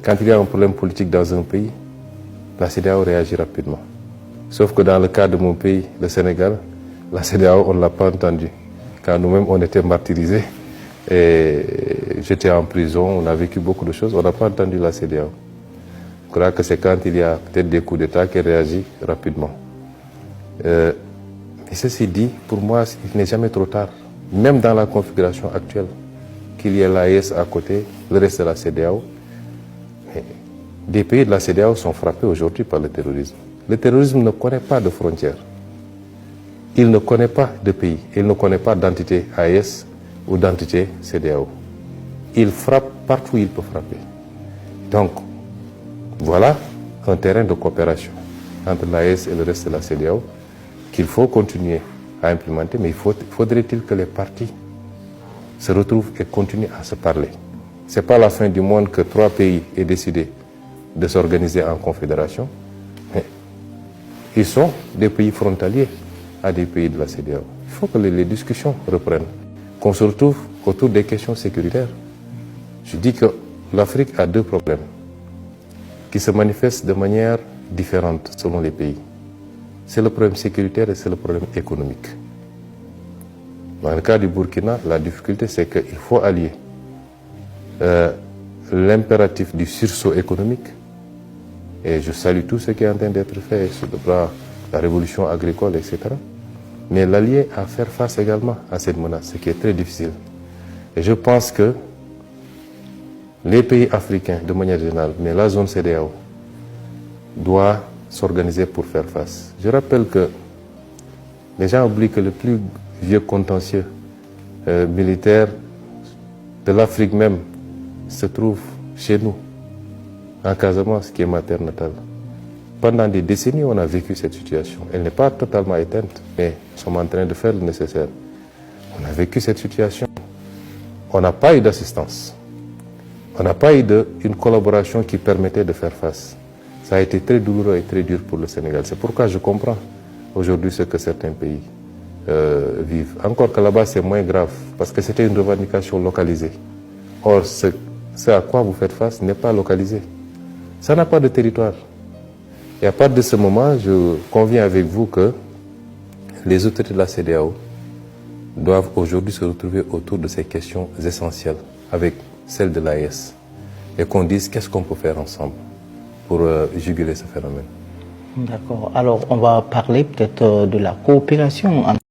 Quand il y a un problème politique dans un pays, la CEDEAO réagit rapidement. Sauf que dans le cas de mon pays, le Sénégal, la CEDEAO, on ne l'a pas entendu. Quand nous-mêmes, on était martyrisés, et j'étais en prison, on a vécu beaucoup de choses, on n'a pas entendu la CEDEAO. Je crois que c'est quand il y a peut-être des coups d'État qu'elle réagit rapidement. Mais ceci dit, pour moi, il n'est jamais trop tard, même dans la configuration actuelle, qu'il y ait l'AES à côté, le reste de la CEDEAO. Des pays de la CEDEAO sont frappés aujourd'hui par le terrorisme. Le terrorisme ne connaît pas de frontières. Il ne connaît pas de pays. Il ne connaît pas d'entité AES ou d'entité CEDEAO. Il frappe partout où il peut frapper. Donc, voilà un terrain de coopération entre l'AES et le reste de la CEDEAO qu'il faut continuer à implémenter, mais faudrait-il que les partis se retrouvent et continuent à se parler. Ce n'est pas la fin du monde que 3 pays aient décidé de s'organiser en confédération. Mais ils sont des pays frontaliers à des pays de la CEDEAO. Il faut que les discussions reprennent, qu'on se retrouve autour des questions sécuritaires. Je dis que l'Afrique a 2 problèmes qui se manifestent de manière différente selon les pays. C'est le problème sécuritaire et c'est le problème économique. Dans le cas du Burkina, la difficulté, c'est qu'il faut allier l'impératif du sursaut économique, et je salue tout ce qui est en train d'être fait sur le plan de la révolution agricole, etc., mais l'allier à faire face également à cette menace, ce qui est très difficile. Et je pense que les pays africains, de manière générale, mais la zone CEDEAO, doit s'organiser pour faire face. Je rappelle que les gens oublient que le plus vieux contentieux militaire de l'Afrique même se trouve chez nous, en Casamance, qui est ma terre natale. Pendant des décennies, on a vécu cette situation. Elle n'est pas totalement éteinte, mais nous sommes en train de faire le nécessaire. On a vécu cette situation. On n'a pas eu d'assistance. On n'a pas eu une collaboration qui permettait de faire face. Ça a été très douloureux et très dur pour le Sénégal. C'est pourquoi je comprends aujourd'hui ce que certains pays vivent. Encore que là-bas, c'est moins grave, parce que c'était une revendication localisée. Or, ce à quoi vous faites face n'est pas localisé. Ça n'a pas de territoire. Et à partir de ce moment, je conviens avec vous que les autorités de la CEDEAO doivent aujourd'hui se retrouver autour de ces questions essentielles, avec celle de l'AES, et qu'on dise qu'est-ce qu'on peut faire ensemble pour juguler ce phénomène. D'accord. Alors, on va parler peut-être de la coopération entre